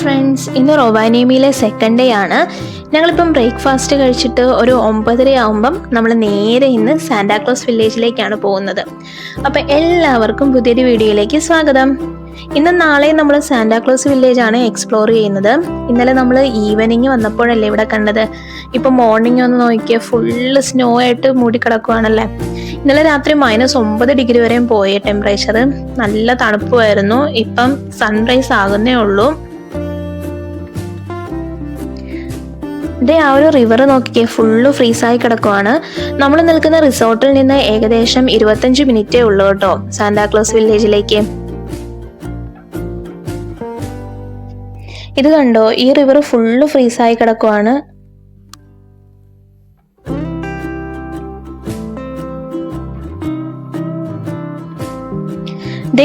Friends, ഇന്ന് റൊവാനിയമിയിലെ second day ആണ്. ഞങ്ങളിപ്പം ബ്രേക്ക്ഫാസ്റ്റ് കഴിച്ചിട്ട് ഒരു 9:30 ആകുമ്പം നമ്മൾ നേരെ ഇന്ന് സാന്റാക്ലോസ് വില്ലേജിലേക്കാണ് പോകുന്നത്. അപ്പം എല്ലാവർക്കും പുതിയൊരു വീഡിയോയിലേക്ക് സ്വാഗതം. ഇന്ന് നാളെ നമ്മൾ സാന്റാക്ലോസ് വില്ലേജ് ആണ് എക്സ്പ്ലോർ ചെയ്യുന്നത്. ഇന്നലെ നമ്മൾ ഈവനിങ് വന്നപ്പോഴല്ലേ ഇവിടെ കണ്ടത്. ഇപ്പം മോർണിംഗ് ഒന്ന് നോക്കിയാൽ ഫുള്ള് സ്നോ ആയിട്ട് മൂടിക്കിടക്കുവാണല്ലേ. ഇന്നലെ രാത്രി -9 വരെയും പോയ ടെമ്പറേച്ചർ, നല്ല തണുപ്പുമായിരുന്നു. ഇപ്പം സൺറൈസ് ആകുന്നേ ഉള്ളൂ. ഇതേ ആ ഒരു റിവർ നോക്കിക്കേ, ഫുള്ള് ഫ്രീസായി കിടക്കുവാണ്. നമ്മൾ നിൽക്കുന്ന റിസോർട്ടിൽ നിന്ന് ഏകദേശം 25 മിനിറ്റേ ഉള്ളൂ കേട്ടോ സാന്റാക്ലോസ് വില്ലേജിലേക്ക്. ഇത് കണ്ടോ, ഈ റിവർ ഫുള്ള് ഫ്രീസായി കിടക്കുവാണ്.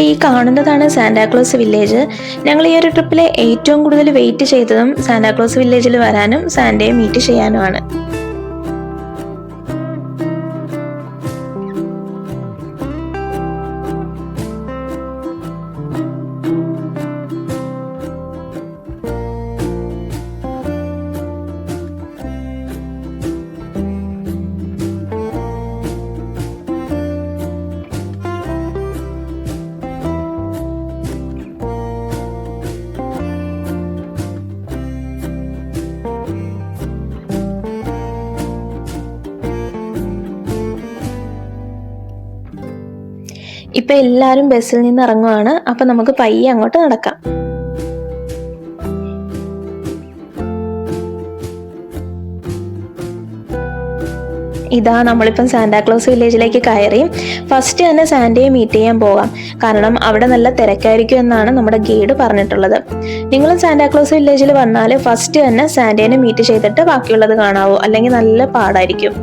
ഈ കാണുന്നതാണ് സാന്റാക്ലോസ് വില്ലേജ്. ഞങ്ങൾ ഈ ഒരു ട്രിപ്പിലെ ഏറ്റവും കൂടുതൽ വെയിറ്റ് ചെയ്തതും സാന്റാക്ലോസ് വില്ലേജിൽ വരാനും സാന്റയെ മീറ്റ് ചെയ്യാനുമാണ്. ഇപ്പൊ എല്ലാരും ബസ്സിൽ നിന്ന് ഇറങ്ങുവാണ്. അപ്പൊ നമുക്ക് പയ്യെ അങ്ങോട്ട് നടക്കാം. ഇതാ നമ്മളിപ്പം സാന്റാക്ലോസ് വില്ലേജിലേക്ക് കയറി. ഫസ്റ്റ് തന്നെ സാന്റയെ മീറ്റ് ചെയ്യാൻ പോകാം, കാരണം അവിടെ നല്ല തിരക്കായിരിക്കും എന്നാണ് നമ്മുടെ ഗൈഡ് പറഞ്ഞിട്ടുള്ളത്. നിങ്ങളും സാന്റാക്ലോസ് വില്ലേജിൽ വന്നാൽ ഫസ്റ്റ് തന്നെ സാന്റേനെ മീറ്റ് ചെയ്തിട്ട് ബാക്കിയുള്ളത് കാണാവൂ, അല്ലെങ്കിൽ നല്ല പാടായിരിക്കും.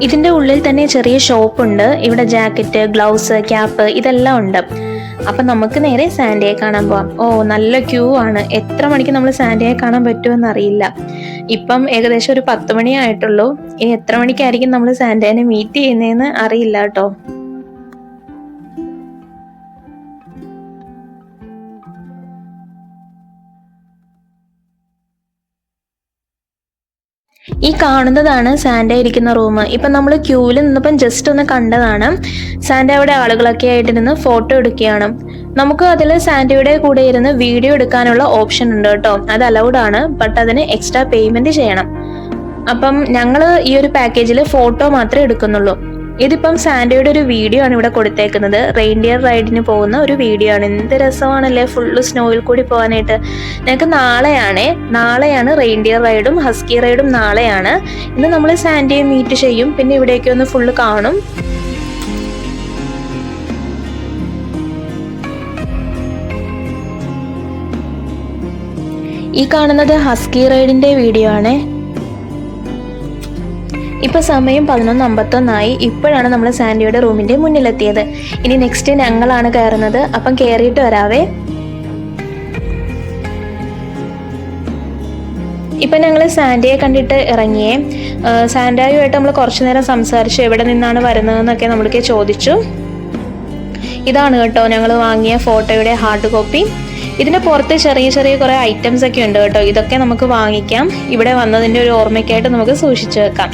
ഇതിന്റെ ഉള്ളിൽ തന്നെ ചെറിയ ഷോപ്പ് ഉണ്ട്. ഇവിടെ ജാക്കറ്റ്, ഗ്ലൗസ്, ക്യാപ്പ് ഇതെല്ലാം ഉണ്ട്. അപ്പൊ നമുക്ക് നേരെ സാന്റയെ കാണാൻ പോവാം. നല്ല ക്യൂ ആണ്. എത്ര മണിക്ക് നമ്മൾ സാന്റയെ കാണാൻ പറ്റുമെന്ന് അറിയില്ല. ഇപ്പം ഏകദേശം ഒരു 10 മണിയായിട്ടുള്ളൂ. ഇനി എത്ര മണിക്കായിരിക്കും നമ്മൾ സാന്റേനെ മീറ്റ് ചെയ്യുന്നതെന്ന് അറിയില്ല കേട്ടോ. ഈ കാണുന്നതാണ് സാന്റ ഇരിക്കുന്ന റൂം. ഇപ്പം നമ്മൾ ക്യൂവിൽ നിന്നപ്പം ജസ്റ്റ് ഒന്ന് കണ്ടതാണ്. സാന്റ അവിടെ ആളുകളൊക്കെ ആയിട്ടിരുന്ന് ഫോട്ടോ എടുക്കുകയാണ്. നമുക്ക് അതിൽ സാന്റയുടെ കൂടെ ഇരുന്ന് വീഡിയോ എടുക്കാനുള്ള ഓപ്ഷൻ ഉണ്ട് കേട്ടോ. അത് അലൗഡ് ആണ്, ബട്ട് അതിന് എക്സ്ട്രാ പേയ്മെന്റ് ചെയ്യണം. അപ്പം ഞങ്ങൾ ഈ ഒരു പാക്കേജിൽ ഫോട്ടോ മാത്രമേ എടുക്കുന്നുള്ളൂ. ഇതിപ്പം സാന്റയുടെ ഒരു വീഡിയോ ആണ് ഇവിടെ കൊടുത്തേക്കുന്നത്. റെയിൻഡിയർ റൈഡിന് പോകുന്ന ഒരു വീഡിയോ ആണ്. എന്ത് രസമാണല്ലേ ഫുള്ള് സ്നോയിൽ കൂടി പോകാനായിട്ട്. ഞങ്ങൾക്ക് നാളെയാണ് റെയിൻഡിയർ റൈഡും ഹസ്കി റൈഡും നാളെയാണ്. ഇന്ന് നമ്മൾ സാന്റയെ മീറ്റ് ചെയ്യും, പിന്നെ ഇവിടേക്ക് ഒന്ന് ഫുള്ള് കാണും. ഈ കാണുന്നത് ഹസ്കി റൈഡിന്റെ വീഡിയോ ആണ്. ഇപ്പൊ സമയം 11:51 ഇപ്പോഴാണ് നമ്മൾ സാന്റയുടെ റൂമിന്റെ മുന്നിലെത്തിയത്. ഇനി നെക്സ്റ്റ് ഞങ്ങളാണ് കയറുന്നത്. അപ്പം കയറിയിട്ട് വരാവേ. ഇപ്പൊ ഞങ്ങൾ സാന്റയെ കണ്ടിട്ട് ഇറങ്ങിയേ. സാന്റയുമായിട്ട് നമ്മൾ കുറച്ചു നേരം സംസാരിച്ചു. എവിടെ നിന്നാണ് വരുന്നതെന്നൊക്കെ നമ്മൾക്ക് ചോദിച്ചു. ഇതാണ് കേട്ടോ ഞങ്ങൾ വാങ്ങിയ ഫോട്ടോയുടെ ഹാർഡ് കോപ്പി. ഇതിന്റെ പുറത്ത് ചെറിയ ചെറിയ കുറെ ഐറ്റംസ് ഒക്കെ ഉണ്ട് കേട്ടോ. ഇതൊക്കെ നമുക്ക് വാങ്ങിക്കാം. ഇവിടെ വന്നതിന്റെ ഒരു ഓർമ്മയ്ക്കായിട്ട് നമുക്ക് സൂക്ഷിച്ചു വെക്കാം.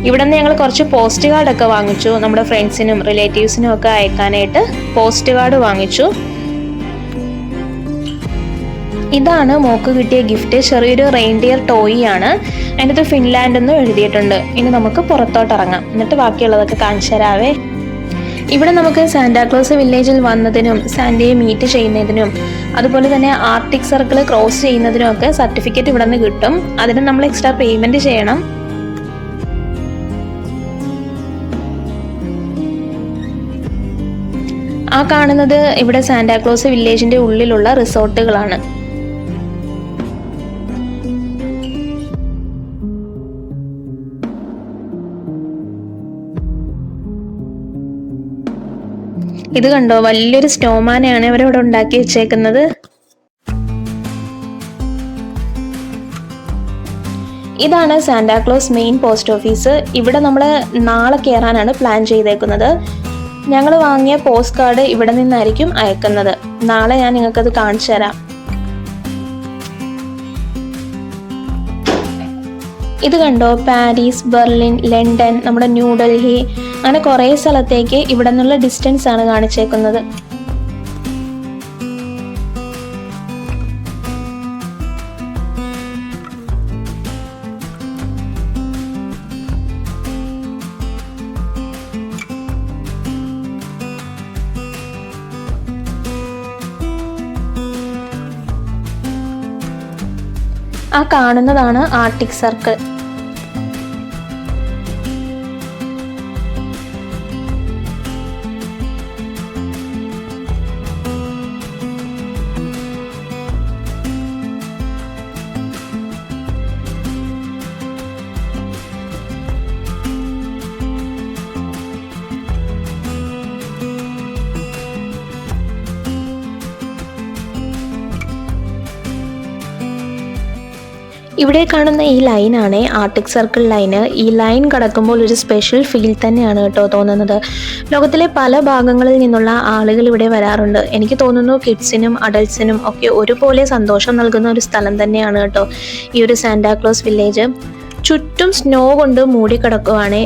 ഇവിടെ നിന്ന് ഞങ്ങൾ കുറച്ച് പോസ്റ്റ് കാർഡൊക്കെ വാങ്ങിച്ചു. നമ്മുടെ ഫ്രണ്ട്സിനും റിലേറ്റീവ്സിനും ഒക്കെ അയക്കാനായിട്ട് പോസ്റ്റ് കാർഡ് വാങ്ങിച്ചു. ഇതാണ് മോക്ക് കിട്ടിയ ഗിഫ്റ്റ്. ചെറിയൊരു റെയിൻഡിയർ ടോയ് ആണ്. അതിനകത്ത് ഫിൻലാൻഡ് എന്നും എഴുതിയിട്ടുണ്ട്. ഇനി നമുക്ക് പുറത്തോട്ട് ഇറങ്ങാം, എന്നിട്ട് ബാക്കിയുള്ളതൊക്കെ കാണിച്ചു തരാവേ. ഇവിടെ നമുക്ക് സാന്റാക്ലോസ് വില്ലേജിൽ വന്നതിനും സാന്റയെ മീറ്റ് ചെയ്യുന്നതിനും അതുപോലെ തന്നെ ആർട്ടിക് സർക്കിൾ ക്രോസ് ചെയ്യുന്നതിനും ഒക്കെ സർട്ടിഫിക്കറ്റ് ഇവിടെ നിന്ന് കിട്ടും. അതിന് നമ്മൾ എക്സ്ട്രാ പേയ്മെന്റ് ചെയ്യണം. ആ കാണുന്നത് ഇവിടെ സാന്റാക്ലോസ് വില്ലേജിന്റെ ഉള്ളിലുള്ള റിസോർട്ടുകളാണ്. ഇത് കണ്ടോ, വലിയൊരു സ്നോമാനെയാണ് ഇവരവിടെ ഉണ്ടാക്കി വെച്ചേക്കുന്നത്. ഇതാണ് സാന്റാക്ലോസ് മെയിൻ പോസ്റ്റ് ഓഫീസ്. ഇവിടെ നമ്മൾ നാളെ കയറാനാണ് പ്ലാൻ ചെയ്തേക്കുന്നത്. ഞങ്ങൾ വാങ്ങിയ പോസ്റ്റ് കാർഡ് ഇവിടെ നിന്നായിരിക്കും അയക്കുന്നത്. നാളെ ഞാൻ നിങ്ങൾക്കത് കാണിച്ചു തരാം. ഇത് കണ്ടോ, പാരീസ്, ബെർലിൻ, ലണ്ടൻ, നമ്മുടെ ന്യൂഡൽഹി, അങ്ങനെ കുറേ സ്ഥലത്തേക്ക് ഇവിടെ നിന്നുള്ള ഡിസ്റ്റൻസ് ആണ് കാണിച്ചേക്കുന്നത്. ആ കാണുന്നതാണ് ആർട്ടിക് സർക്കിൾ. ഇവിടെ കാണുന്ന ഈ ലൈനാണ് ആർട്ടിക് സർക്കിൾ ലൈന്. ഈ ലൈൻ കടക്കുമ്പോൾ ഒരു സ്പെഷ്യൽ ഫീൽ തന്നെയാണ് കേട്ടോ തോന്നുന്നത്. ലോകത്തിലെ പല ഭാഗങ്ങളിൽ നിന്നുള്ള ആളുകൾ ഇവിടെ വരാറുണ്ട്. എനിക്ക് തോന്നുന്നു കിഡ്സിനും അഡൾട്ട്സിനും ഒക്കെ ഒരുപോലെ സന്തോഷം നൽകുന്ന ഒരു സ്ഥലം തന്നെയാണ് കേട്ടോ ഈ ഒരു സാന്റാക്ലോസ് വില്ലേജ്. ചുറ്റും സ്നോ കൊണ്ട് മൂടിക്കിടക്കുവാണ്.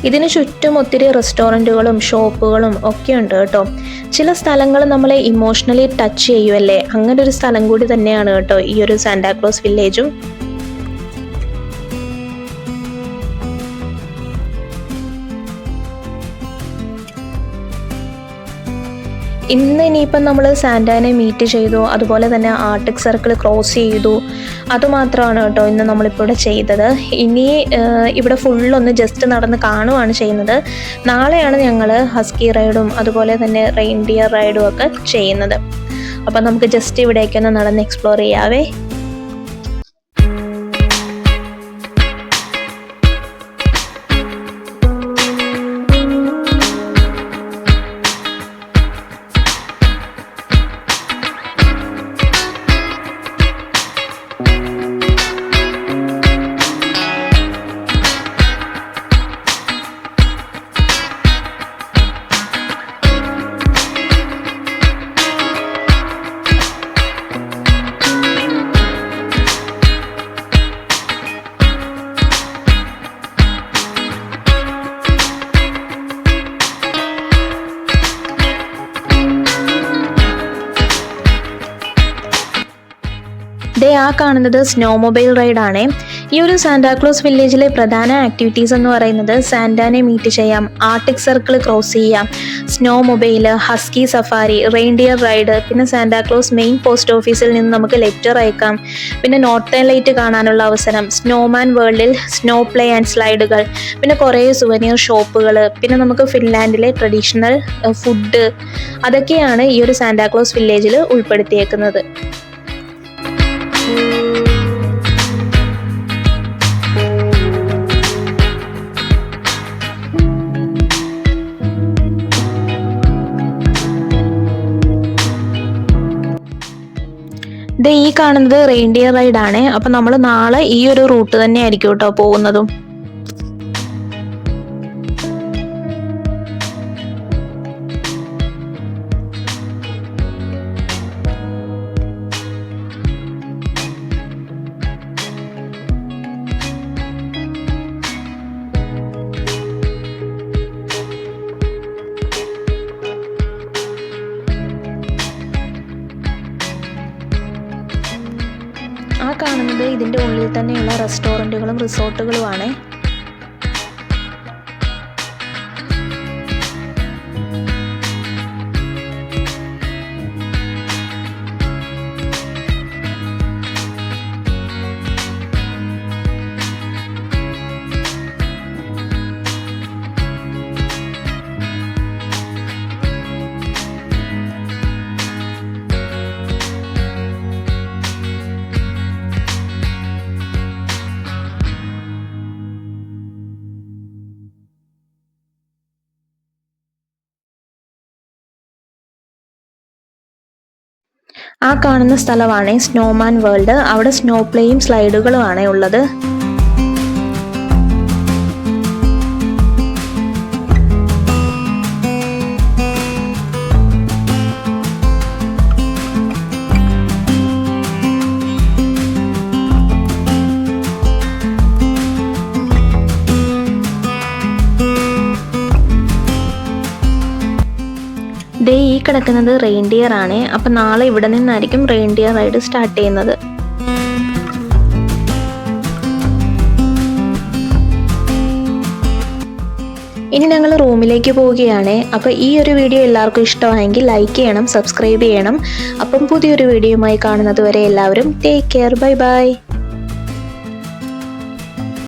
ഇതിന് ചുറ്റും ഒത്തിരി റെസ്റ്റോറൻറ്റുകളും ഷോപ്പുകളും ഒക്കെ ഉണ്ട് കേട്ടോ. ചില സ്ഥലങ്ങൾ നമ്മളെ ഇമോഷണലി ടച്ച് ചെയ്യുമല്ലേ, അങ്ങനെ ഒരു സ്ഥലം കൂടി തന്നെയാണ് കേട്ടോ ഈ ഒരു സാന്റാക്ലോസ് വില്ലേജും. ഇന്ന് ഇനിയിപ്പം നമ്മൾ സാന്റാനെ മീറ്റ് ചെയ്തു, അതുപോലെ തന്നെ ആർട്ടിക് സർക്കിൾ ക്രോസ് ചെയ്തു. അതുമാത്രമാണ് കേട്ടോ ഇന്ന് നമ്മളിപ്പോൾ ഇവിടെ ചെയ്തത്. ഇനി ഇവിടെ ഫുള്ളൊന്ന് ജസ്റ്റ് നടന്ന് കാണുകയാണ് ചെയ്യുന്നത്. നാളെയാണ് ഞങ്ങൾ ഹസ്കി റൈഡും അതുപോലെ തന്നെ റെയിൻഡിയർ റൈഡും ഒക്കെ ചെയ്യുന്നത്. അപ്പം നമുക്ക് ജസ്റ്റ് ഇവിടേക്കൊന്ന് നടന്ന് എക്സ്പ്ലോർ ചെയ്യാവേ. ആ കാണുന്നത് സ്നോ മൊബൈൽ റൈഡാണ്. ഈ ഒരു സാന്റാക്ലോസ് വില്ലേജിലെ പ്രധാന ആക്ടിവിറ്റീസ് എന്ന് പറയുന്നത് സാന്റാനെ മീറ്റ് ചെയ്യാം, ആർട്ടിക് സർക്കിൾ ക്രോസ് ചെയ്യാം, snow mobile, husky safari, reindeer ride, പിന്നെ സാന്റാക്ലോസ് മെയിൻ പോസ്റ്റ് ഓഫീസിൽ നിന്ന് നമുക്ക് ലെറ്റർ അയക്കാം, പിന്നെ നോർത്തേൺ ലൈറ്റ് കാണാനുള്ള അവസരം, സ്നോമാൻ വേൾഡിൽ സ്നോ പ്ലേ ആൻഡ് സ്ലൈഡുകൾ, പിന്നെ കുറേ സുവനീർ ഷോപ്പുകൾ, പിന്നെ നമുക്ക് ഫിൻലാൻഡിലെ ട്രഡീഷണൽ ഫുഡ്, അതൊക്കെയാണ് ഈ ഒരു സാന്റാക്ലോസ് വില്ലേജിൽ ഉൾപ്പെടുത്തിയേക്കുന്നത്. ഈ കാണുന്നത് റെയിൻഡിയർ റൈഡാണ്. അപ്പം നമ്മൾ നാളെ ഈ ഒരു റൂട്ട് തന്നെ ആയിരിക്കും കേട്ടോ പോകുന്നതും. ആ കാണുന്നത് ഇതിൻ്റെ ഉള്ളിൽ തന്നെയുള്ള റെസ്റ്റോറൻറ്റുകളും റിസോർട്ടുകളുമാണ്. ആ കാണുന്ന സ്ഥലമാണ് സ്നോമാൻ വേൾഡ്. അവിടെ സ്നോ പ്ലേയും സ്ലൈഡുകളുമാണ് ഉള്ളത്. ദേ ഈ കിടക്കുന്നത് റെയിൻഡിയർ ആണ്. അപ്പം നാളെ ഇവിടെ നിന്നായിരിക്കും റെയിൻഡിയർ റൈഡ് സ്റ്റാർട്ട് ചെയ്യുന്നത്. ഇനി ഞങ്ങൾ റൂമിലേക്ക് പോവുകയാണ്. അപ്പോൾ ഈ ഒരു വീഡിയോ എല്ലാവർക്കും ഇഷ്ടമായെങ്കിൽ ലൈക്ക് ചെയ്യണം, സബ്സ്ക്രൈബ് ചെയ്യണം. അപ്പം പുതിയൊരു വീഡിയോയുമായി കാണുന്നത് വരെ എല്ലാവരും ടേക്ക് കെയർ, ബൈ ബൈ.